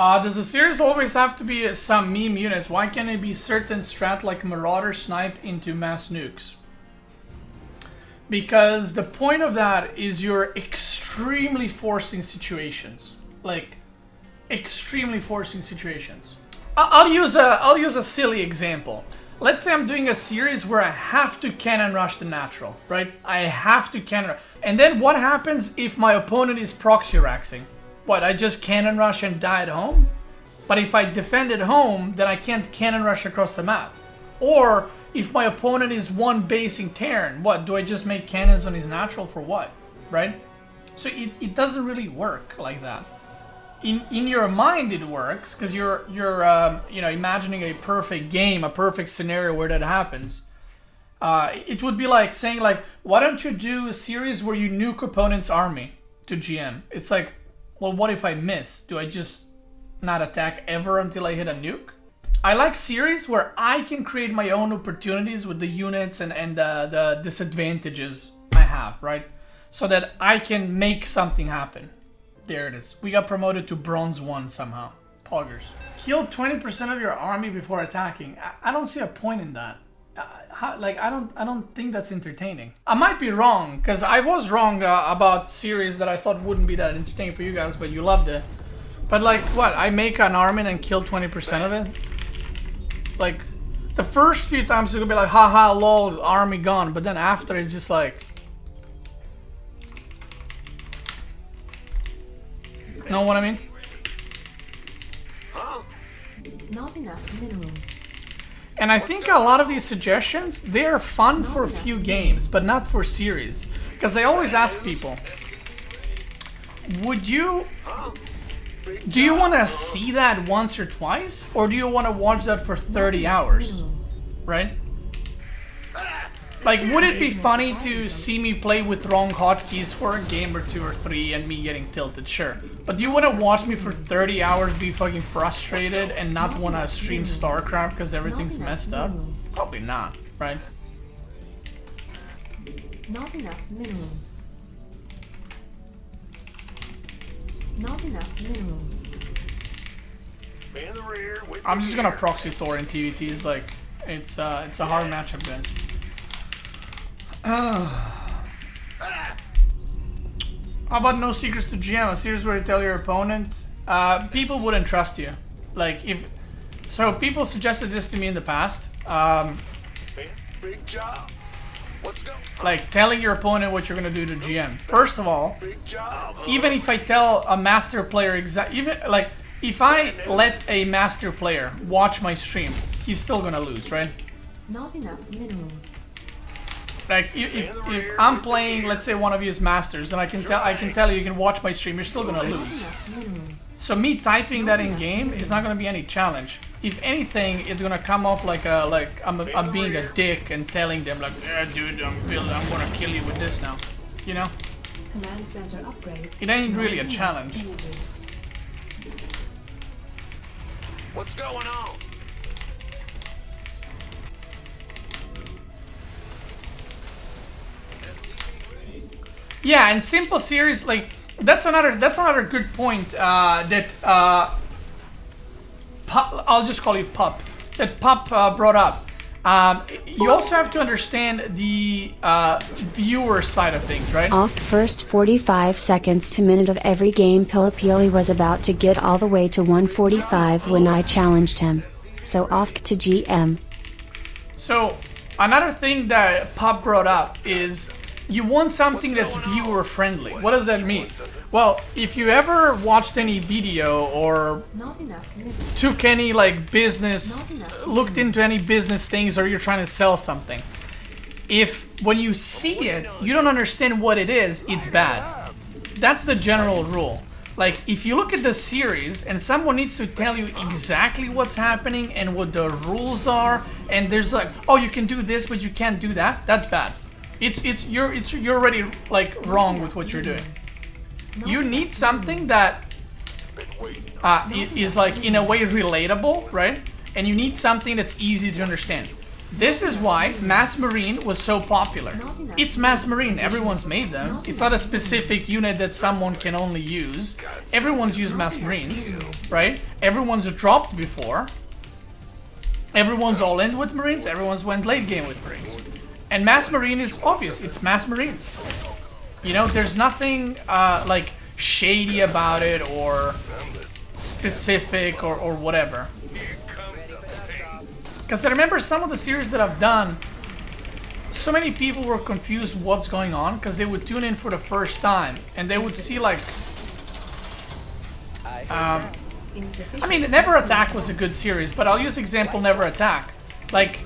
Does the series always have to be some meme units? Why can't it be certain strat like Marauder Snipe into mass nukes? Because the point of that is you're extremely forcing situations. Like, extremely forcing situations. I'll use a silly example. Let's say I'm doing a series where I have to cannon rush the natural, right? I have to cannon rush. And then what happens if my opponent is proxy raxing? What, I just cannon rush and die at home? But if I defend at home, then I can't cannon rush across the map. Or if my opponent is one basing Terran, what, do I just make cannons on his natural for what, right? So it doesn't really work like that. In your mind it works, because you're you know, imagining a perfect game, a perfect scenario where that happens. It would be like saying like, why don't you do a series where you nuke opponent's army to GM? It's like, well, what if I miss? Do I just not attack ever until I hit a nuke? I like series where I can create my own opportunities with the units and the disadvantages I have, right? So that I can make something happen. There it is. We got promoted to Bronze 1 somehow. Poggers. Kill 20% of your army before attacking. I don't see a point in that. I don't think that's entertaining. I might be wrong, because I was wrong about series that I thought wouldn't be that entertaining for you guys, but you loved it. But like, what? I make an army and kill 20% of it? Like, the first few times it's gonna be like, haha, lol, army gone. But then after, it's just like... Know what I mean? Not enough minerals. And I think a lot of these suggestions, they are fun for a few games, but not for series. Because I always ask people, do you want to see that once or twice? Or do you want to watch that for 30 hours? Right? Like, would it be funny to see me play with wrong hotkeys for a game or 2 or 3 and me getting tilted? Sure. But do you want to watch me for 30 hours be fucking frustrated and not want to stream StarCraft because everything's messed up? Probably not, right? Not enough minerals. Not enough minerals. I'm just gonna proxy Thor in TVTs. Like, it's a hard matchup, guys. How about no secrets to GM? A series where you tell your opponent? People wouldn't trust you. Like, if... So, people suggested this to me in the past. Big job. Let's go. Like, telling your opponent what you're gonna do to GM. First of all, even if I tell a master player like, if I let a master player watch my stream, he's still gonna lose, right? Not enough minerals. Like, if I'm playing, let's say one of you is masters, and I can tell you can watch my stream, you're still gonna lose. So me typing that in game is not gonna be any challenge. If anything, it's gonna come off like I'm being a dick and telling them like, yeah, dude, I'm gonna kill you with this now, you know? Command center upgrade. It ain't really a challenge. What's going on? Yeah, and simple series, like, that's another good point that I'll just call you Pup, that Pup brought up. You also have to understand the viewer side of things, right? Off first 45 seconds to minute of every game, Pilipili was about to get all the way to 145 when I challenged him. So off to GM. So another thing that Pup brought up is you want something that's viewer friendly. What does that mean? Well, if you ever watched any video or took any like business, looked into any business things, or you're trying to sell something, if when you see it, you don't understand what it is, it's bad. That's the general rule. Like, if you look at the series and someone needs to tell you exactly what's happening and what the rules are, and there's like, oh, you can do this, but you can't do that, that's bad. You're already like wrong with what you're doing. You need something that is like in a way relatable, right? And you need something that's easy to understand. This is why Mass Marine was so popular. It's Mass Marine, everyone's made them. It's not a specific unit that someone can only use. Everyone's used Mass Marines, right? Everyone's dropped before. Everyone's all in with Marines, everyone's went late game with Marines. And Mass Marine is obvious, it's Mass Marines. You know, there's nothing like shady about it or specific or whatever. Because I remember some of the series that I've done, so many people were confused what's going on because they would tune in for the first time and they would see like... I mean, Never Attack was a good series, but I'll use example Never Attack. Like,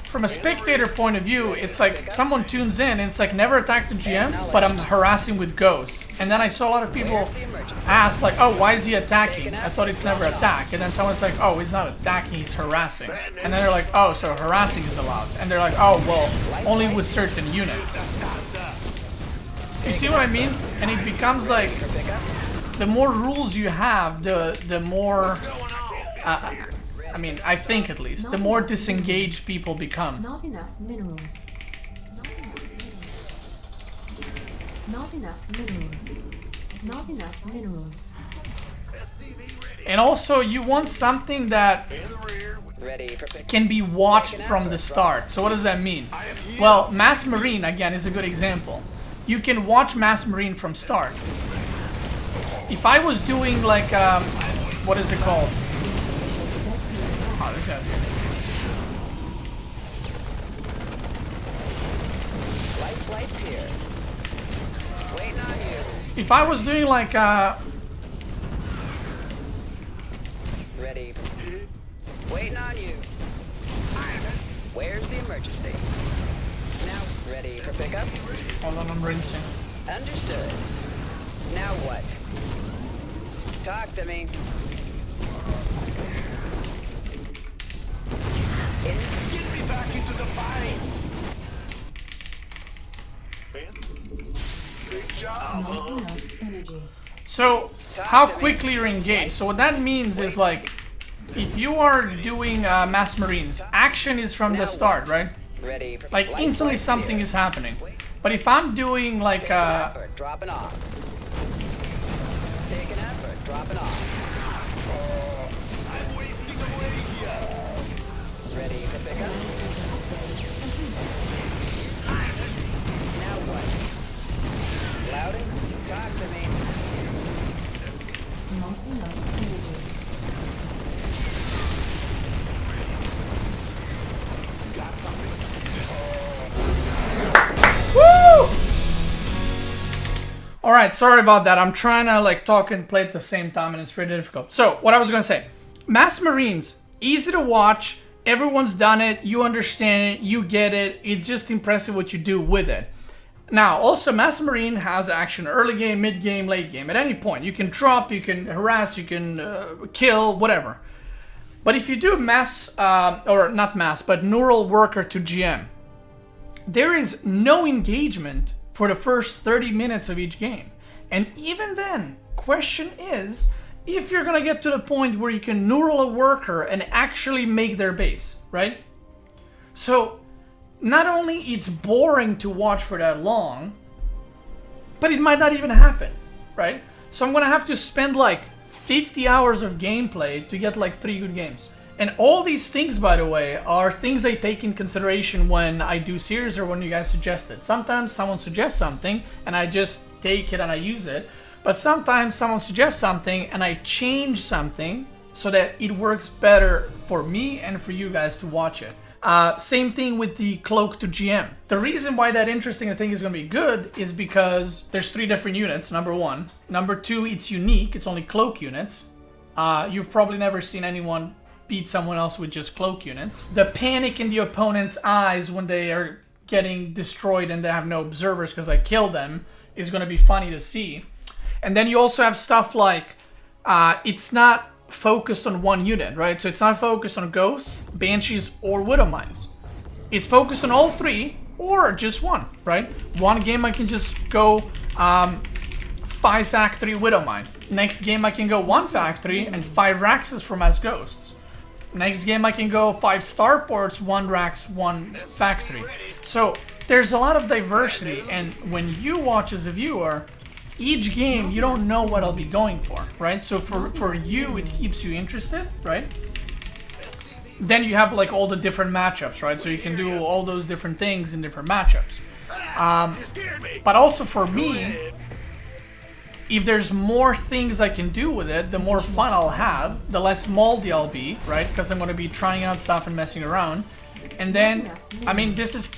from a spectator point of view, it's like someone tunes in and it's like Never Attack the GM, but I'm harassing with ghosts. And then I saw a lot of people ask like, oh, why is he attacking? I thought it's Never Attack. And then someone's like, oh, he's not attacking, he's harassing. And then they're like, oh, so harassing is allowed. And they're like, oh, well, only with certain units. You see what I mean? And it becomes like, the more rules you have, the more... I mean, I think at least, the more disengaged people become. Not enough minerals. Not enough minerals. Not enough minerals. And also, you want something that can be watched from the start. So what does that mean? Well, Mass Marine, again, is a good example. You can watch Mass Marine from start. If I was doing like, what is it called? Oh, this guy's here. Lights here. Waiting on you. If I was doing like Ready. Waiting on you. Where's the emergency? Now ready for pickup? hold on, I'm rinsing. Understood. Now what? Talk to me. Get me back into the fight! Big job! Not enough energy. So, how quickly you're engaged. So what that means is like, if you are doing Mass Marines, action is from the start, right? Ready for Like instantly something is happening. But if I'm doing like dropping off. Taking effort, dropping off. I'm wasting away here! Ready for pickup? Now what? Louder? Talk to me. Not enough energy. woo! Alright, sorry about that. I'm trying to like talk and play at the same time and it's really difficult. So, what I was gonna say. Mass Marines, easy to watch. Everyone's done it. You understand it. You get it. It's just impressive what you do with it. Now, also, Mass Marine has action early game, mid game, late game. At any point, you can drop, you can harass, you can kill, whatever. But if you do mass, or not mass, but neural worker to GM, there is no engagement for the first 30 minutes of each game. And even then, question is, if you're gonna get to the point where you can neural a worker and actually make their base, right? So, not only it's boring to watch for that long, but it might not even happen, right? So I'm gonna have to spend like 50 hours of gameplay to get like 3 good games. And all these things, by the way, are things I take in consideration when I do series or when you guys suggest it. Sometimes someone suggests something and I just take it and I use it. But sometimes someone suggests something and I change something so that it works better for me and for you guys to watch it. Same thing with the cloak to GM. The reason why that interesting I think is going to be good is because there's 3 different units, number 1. Number 2, it's unique, it's only cloak units. You've probably never seen anyone beat someone else with just cloak units. The panic in the opponent's eyes when they are getting destroyed and they have no observers because I killed them is going to be funny to see. And then you also have stuff like, it's not focused on one unit, right? So it's not focused on ghosts, banshees, or widow mines. It's focused on all 3 or just one, right? One game I can just go 5 factory widow mine. Next game I can go 1 factory and 5 Raxes from as ghosts. Next game I can go 5 starports, 1 racks, 1 factory. So there's a lot of diversity, and when you watch as a viewer, each game you don't know what I'll be going for, right? So for you it keeps you interested, right? Then you have like all the different matchups, right? So you can do all those different things in different matchups. But also for me, if there's more things I can do with it, the more fun I'll have, the less moldy I'll be, right? Because I'm going to be trying out stuff and messing around. And then, I mean, this is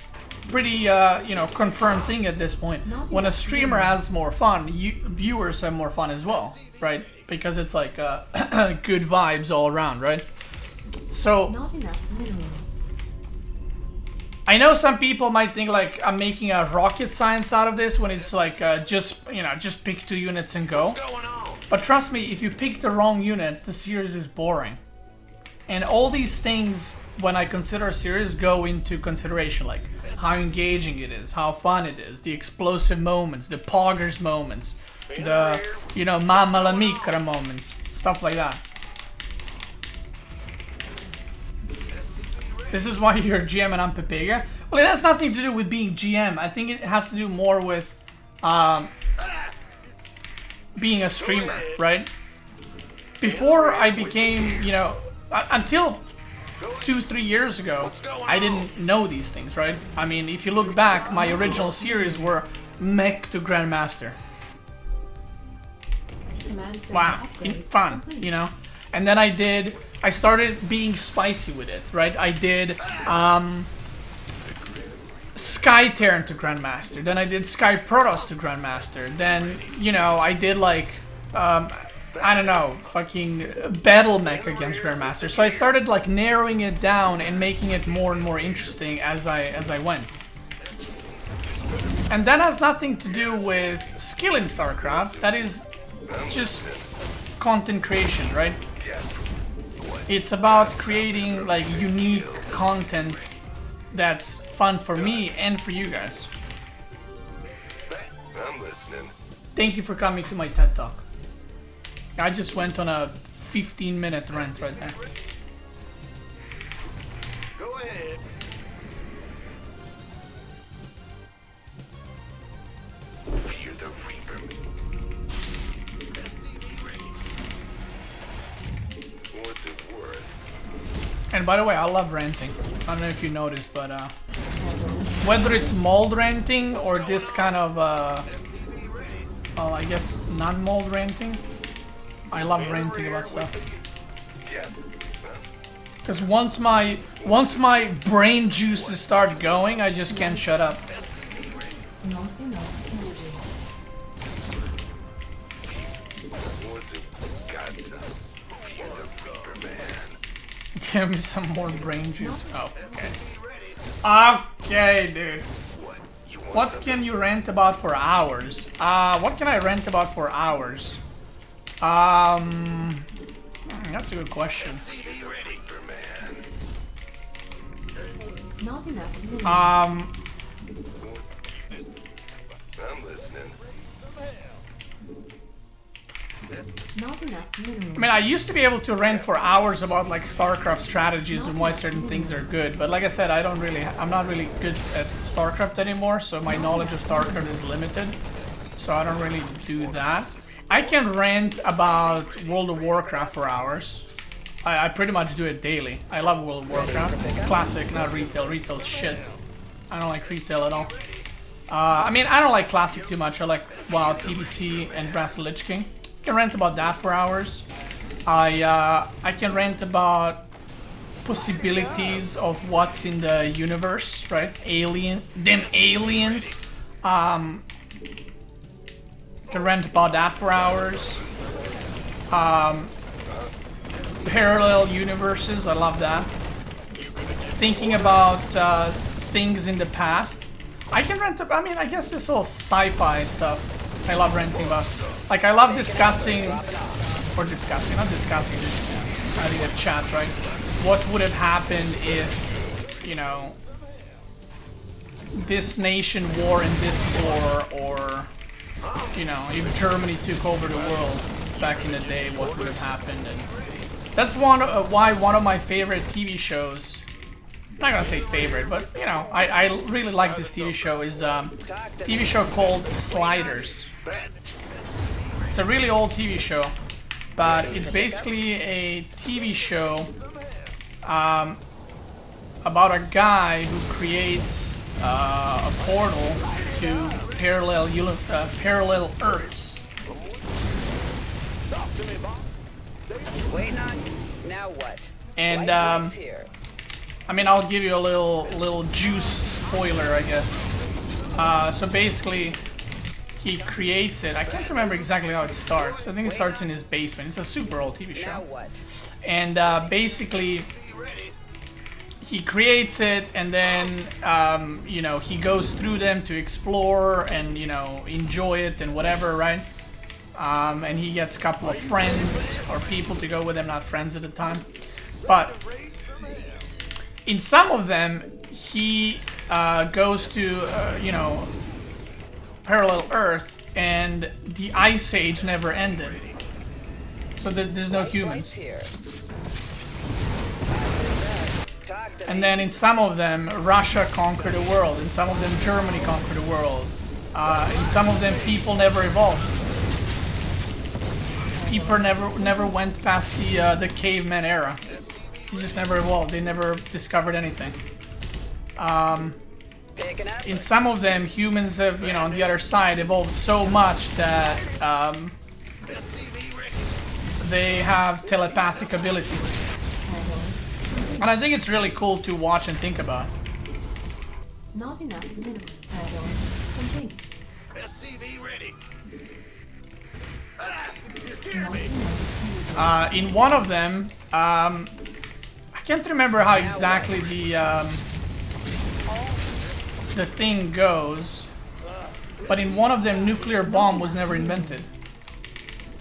pretty, you know, confirmed thing at this point. When a streamer has more fun, viewers have more fun as well, right? Because it's like good vibes all around, right? So, Not enough minerals. I know some people might think like I'm making a rocket science out of this when it's like just, you know, just pick 2 units and go. But trust me, if you pick the wrong units, the series is boring. And all these things, when I consider a series, go into consideration, like how engaging it is, how fun it is, the explosive moments, the poggers moments, the, you know, mamma la micra moments, stuff like that. This is why you're GM and I'm Pepega. Well, it has nothing to do with being GM. I think it has to do more with being a streamer, right? Before I became, you know, until 2-3 years ago, I didn't know these things, right? I mean, if you look back, my original series were mech to Grandmaster. Command center Wow, upgrade fun, complete. you know? And then I started being spicy with it, right? I did Sky Terran to Grandmaster, then I did Sky Protoss to Grandmaster, then, you know, I did like, I don't know, fucking Battle Mech against Grandmaster. So I started like narrowing it down and making it more and more interesting as I went. And that has nothing to do with skill in StarCraft, that is just content creation, right? It's about creating like unique content that's fun for me and for you guys. I'm listening. Thank you for coming to my TED Talk. I just went on a 15-minute rant right there. Go ahead. Fear the Reaper. What's it worth? And by the way, I love ranting. I don't know if you noticed, but whether it's mold ranting or this kind of, I guess non-mold ranting, I love ranting about stuff. Yeah. Because once my brain juices start going, I just can't shut up. Not enough energy. What's it got? Fear the Reaper, man. Give me some more brain juice. Oh, okay. Okay, dude. What can you rant about for hours? What can I rant about for hours? That's a good question. Not enough minerals. I'm listening. Not enough minerals. I mean, I used to be able to rant for hours about like StarCraft strategies and why certain things are good, but like I said, I'm not really good at StarCraft anymore, so my knowledge of StarCraft is limited. So I don't really do that. I can rant about World of Warcraft for hours. I pretty much do it daily. I love World of Warcraft. Classic, not retail. Retail's shit. I don't like retail at all. I mean, I don't like Classic too much. I like WoW, TBC, and Wrath of the Lich King. I can rant about that for hours. I can rant about possibilities of what's in the universe, right? Them aliens. Can rant about that for hours. Parallel universes, I love that. Thinking about things in the past. I can rant about, I mean, I guess this whole sci-fi stuff I love ranting about. Like, I love discussing, not discussing, just having a chat, right? What would have happened if, you know, this nation war in this war, or, you know, if Germany took over the world back in the day, what would have happened, and That's why one of my favorite TV shows. I'm not gonna say favorite, but you know, I really like this TV show. Is TV show called Sliders. It's a really old TV show, but it's basically a TV show about a guy who creates a portal to parallel Earths. Wait on. Now what? And Light is here. I mean, I'll give you a little juice spoiler, I guess. So basically, he creates it. I can't remember exactly how it starts. I think it starts in his basement. It's a super old TV Now show. what? And basically, he creates it, and then you know, he goes through them to explore and, you know, enjoy it and whatever, right? And he gets a couple of friends or people to go with him, not friends at the time. But in some of them, he goes to, you know, parallel Earth, and the Ice Age never ended. So there's no humans. Here. Talk to And me. then in some of them, Russia conquered the world. In some of them, Germany conquered the world. In some of them, people never evolved. People never went past the caveman era. They just never evolved. They never discovered anything. Picking up. In some of them, humans have, you know, on the other side, evolved so much that they have telepathic abilities. And I think it's really cool to watch and think about. Not enough mineral. Add-on complete. SCV ready. Not enough. In one of them, I can't remember how exactly the thing goes, but in one of them, nuclear bomb was never invented.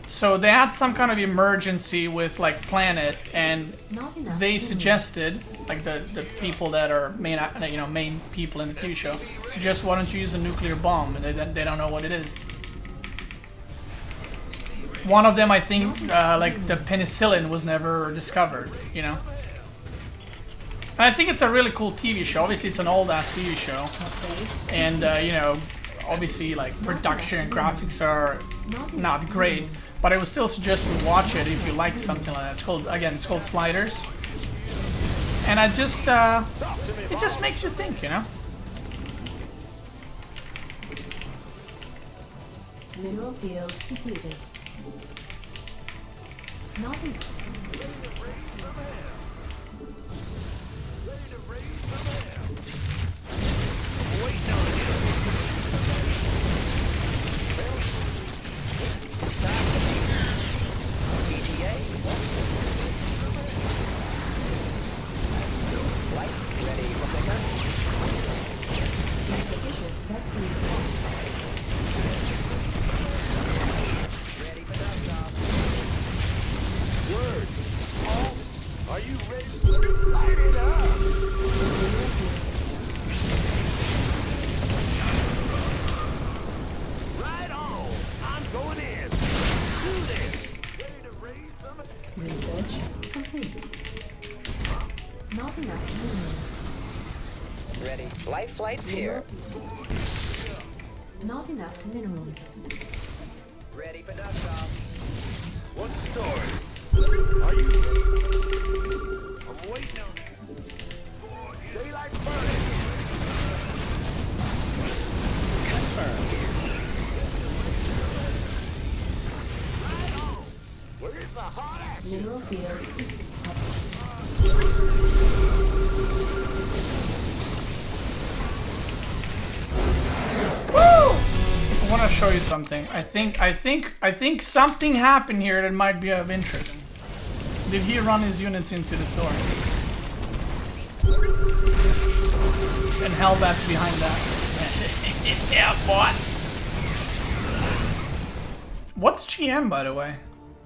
So they had some kind of emergency with like planet, and Not enough. they mineral. suggested, like the people that are main people in the TV show, suggest why don't you use a nuclear bomb, and they don't know what it is. One of them, I think, like the penicillin was never discovered, you know. And I think it's a really cool TV show. Obviously, it's an old-ass TV show, and you know, obviously, like production and graphics are not great, but I would still suggest you watch it if you like something like that. It's called Sliders, and it just makes you think, you know. Mineral field completed. Not enough. ETA. Light ready for pickup. Insufficient rescue costs. Ready for dust off. Word. Oh, are you ready? Light it up. Right on. I'm going in. Do this. Ready to raise some? Research complete. Not enough minerals. Ready. Light flight's here. Not enough minerals. Ready for dust off. What's the story? Are you ready? I'm waiting on you. Daylight burning. Confirmed. Right on. Where's the hot action? Mineral field. I want to show you something. I think something happened here that might be of interest. Did he run his units into the Thor? And Hellbat's behind that. Yeah, boy. What's GM, by the way?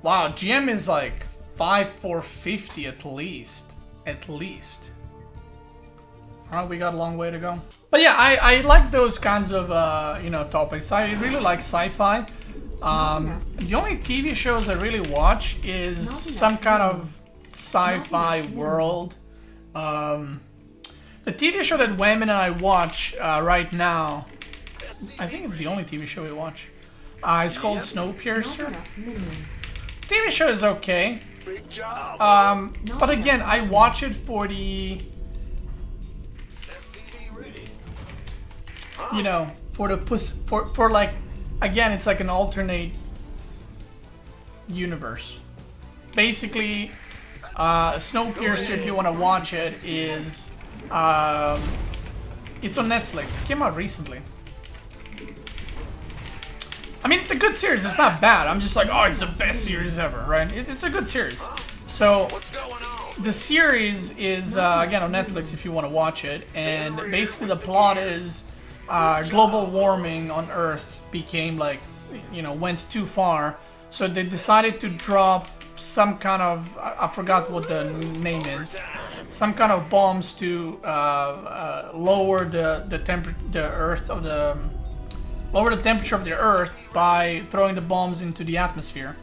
Wow, GM is like 5,450 at least. At least. Oh, we got a long way to go. But yeah, I like those kinds of you know, topics. I really like sci-fi. The only TV shows I really watch is some kind of sci-fi world. The TV show that Wayman and I watch right now, I think it's the only TV show we watch. It's called Not Snowpiercer. enough minerals. TV show is okay. Big job. But again, I watch it for the, you know, for the for like, again, it's like an alternate universe. Basically, Snowpiercer, if you want to watch it, is it's on Netflix. It came out recently. I mean, it's a good series. It's not bad. I'm just like, oh, it's the best series ever, right? It's a good series. So What's going on? the series is again on Netflix if you want to watch it, and basically the plot is global warming on Earth became like, you know, went too far, so they decided to drop some kind of, I forgot what the name is, some kind of bombs to lower the temperature of the Earth by throwing the bombs into the atmosphere.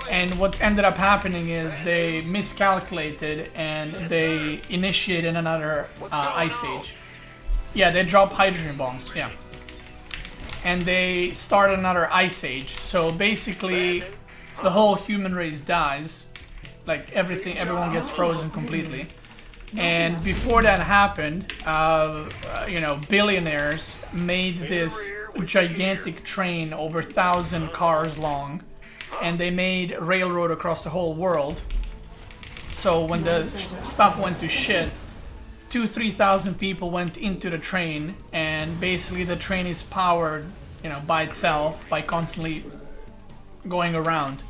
And what ended up happening is they miscalculated and they initiated another ice age. Yeah, they dropped hydrogen bombs, yeah. And they started another ice age. So basically, the whole human race dies. Like everyone gets frozen completely. And before that happened, you know, billionaires made this gigantic train over 1,000 cars long, and they made railroad across the whole world. So when the stuff went to shit, 2,000-3,000 people went into the train, and basically the train is powered, you know, by itself by constantly going around.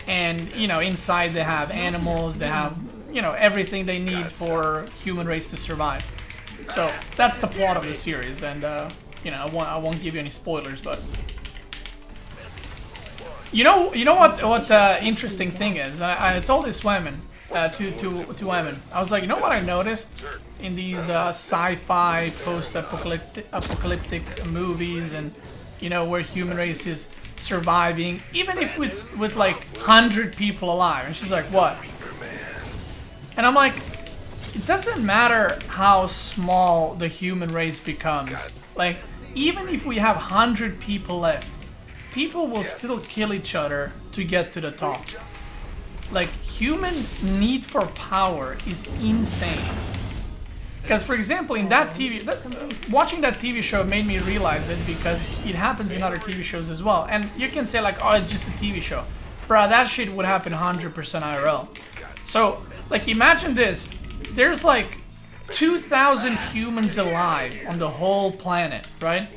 And you know, inside they have animals, they have, you know, everything they need for human race to survive. So that's the plot of the series, and you know, I won't give you any spoilers, but you know what the interesting thing is. I told this woman to women. I was like, you know what I noticed in these sci-fi post-apocalyptic movies, and you know, where human race is surviving, even if it's with like 100 people alive. And she's like, what? And I'm like, it doesn't matter how small the human race becomes. Like, even if we have 100 people left, people will still kill each other to get to the top. Like, human need for power is insane. Because, for example, in that watching that TV show made me realize it, because it happens in other TV shows as well. And you can say like, oh, it's just a TV show. Bruh, that shit would happen 100% IRL. So, like, imagine this. There's like 2,000 humans alive on the whole planet, right?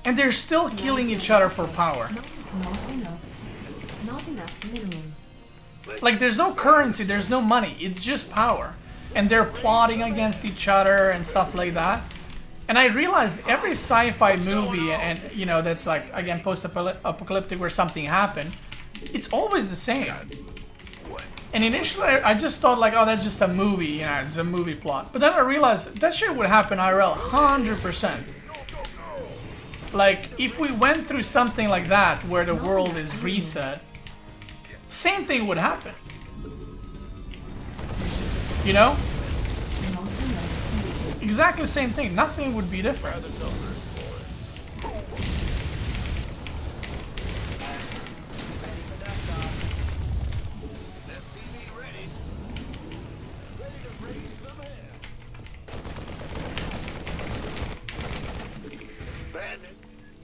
And they're still killing each other for power. Not enough minerals. Like, there's no currency, there's no money, it's just power. And they're plotting against each other and stuff like that. And I realized every sci-fi movie, and you know, that's like, again, post-apocalyptic where something happened, it's always the same. And initially I just thought like, oh, that's just a movie, you know, it's a movie plot. But then I realized that shit would happen IRL 100%. Like, if we went through something like that where the world is reset, same thing would happen. You know? Exactly the same thing. Nothing would be different.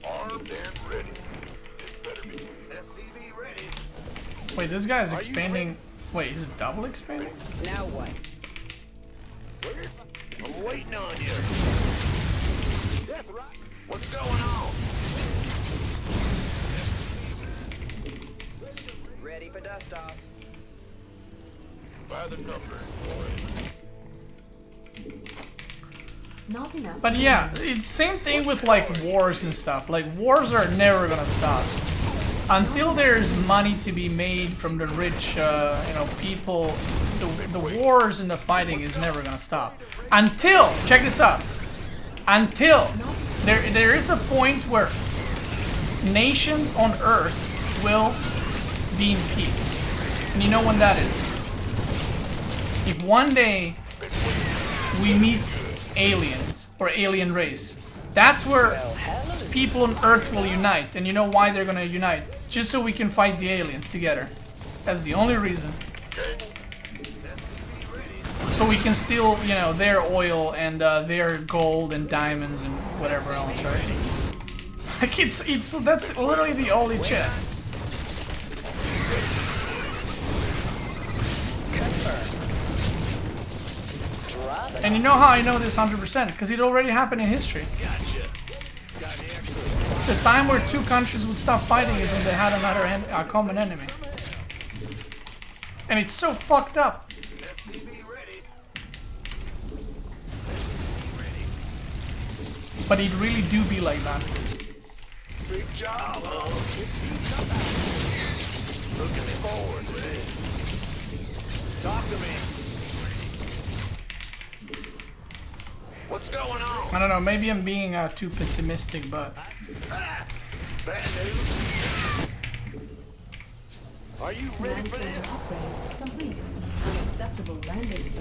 Armed and ready. This better be FPV ready. Wait, this guy's expanding. Wait, is it double expanding? Now what? I'm waiting on you. That's right. What's going on? Ready for dust off. By the numbers, boys. Not enough. But yeah, it's same thing with like wars and stuff. Like, wars are never gonna stop until there's money to be made from the rich, you know, people. The wars and the fighting is never gonna stop until, check this out, until there is a point where nations on Earth will be in peace. And you know when that is? If one day we meet aliens or alien race, that's where Well, hallelujah. people on Earth will unite. And you know why they're gonna unite? Just so we can fight the aliens together. That's the only reason. So we can steal, you know, their oil and their gold and diamonds and whatever else, right? Like that's literally the only chance. Drop it. And you know how I know this 100%? Because it already happened in history. The time where two countries would stop fighting is when they had a common enemy. And it's so fucked up. But it really do be like that. Big job, huh? Looking forward to this. Talk to me. What's going on? I don't know, maybe I'm being too pessimistic, but... Bad news. Are you ready Command for center this? upgrade complete. Unacceptable landing.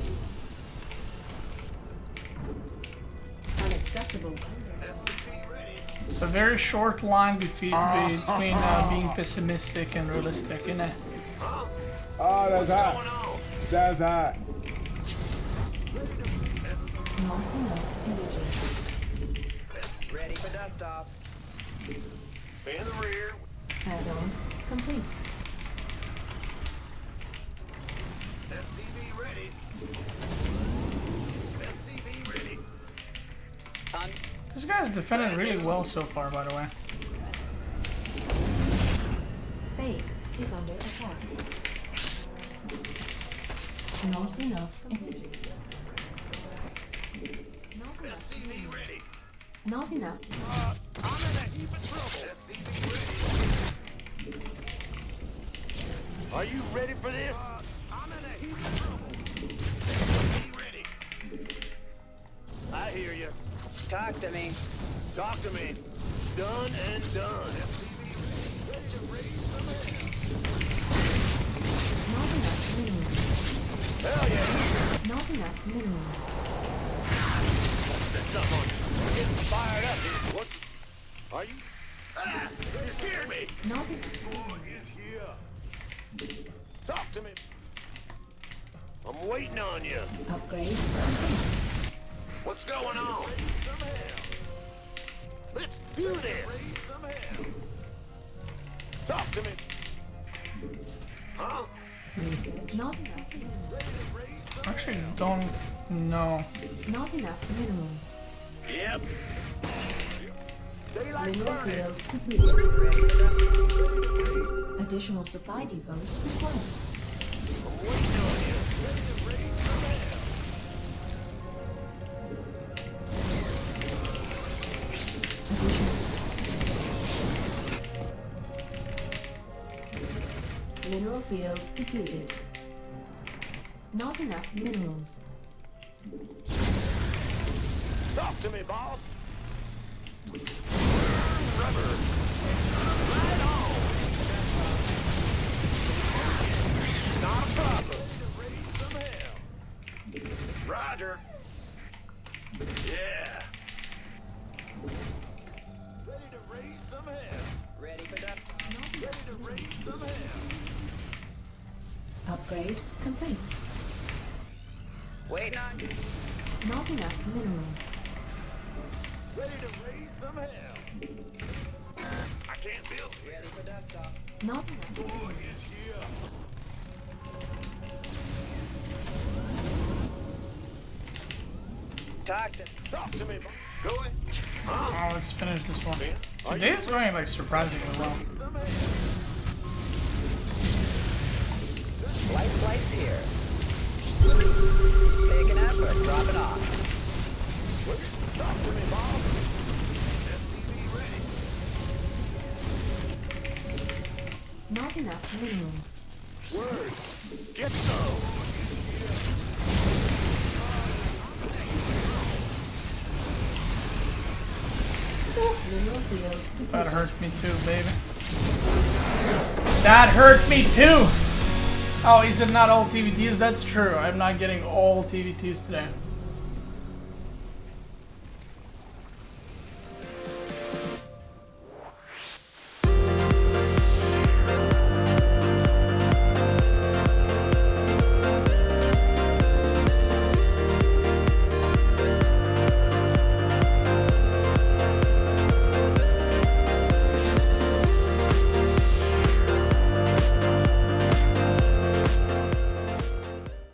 Unacceptable landing. It's a very short line between being pessimistic and realistic, isn't it? Oh, that's hot. What's going on? That's hot. Not enough energy. Ready for dust off. In the rear. Add-on complete. FTV ready. FTV ready. On. This guy's defending really well so far, by the way. Base is under attack. Not enough energy. Not enough. FTV ready. Not enough. I'm in a heap of trouble. FTV ready. Are you ready for this? I'm in a heap of trouble. FTV ready. I hear you. Talk to me. Talk to me. Done and done. FTV ready to raise some Not enough minerals. hell. Hell yeah. Not enough minerals. That's something on you. We're getting fired up here. What's... Are you... Ah! You scared me. Not enough. Boy is here. Talk to me. I'm waiting on you. Upgrade. What's going on? Let's do this. Talk to me. Huh? Not enough. Actually, don't know. Not enough minerals. Yep. Daylight Mineral burning. field completed. Additional supply depots required. I'm waiting on you. Ready to raise some hell. Additional. Mineral field depleted. Not enough minerals. Talk to me, boss. Rubber. Right on. Not a problem. Raise some hell. Roger. Yeah. Ready to raise some hell. Ready for dust. Ready to raise some hell. Upgrade complete. Waiting on you. Not enough minerals. Ready to raise some hell. I can't build here. Ready for dust off. Not enough. Boy is here. Talk to me. Go ahead. Oh, let's finish this one. Are Today is going like surprisingly well. some hell? Light flights here. Picking up or dropping off. Talk to me, boss. FTV ready. Not enough minerals. Word. Get some. Mineral field That depleted. hurt me too, baby. That hurt me too! Oh, is it not all TVTs? That's true. I'm not getting all TVTs today.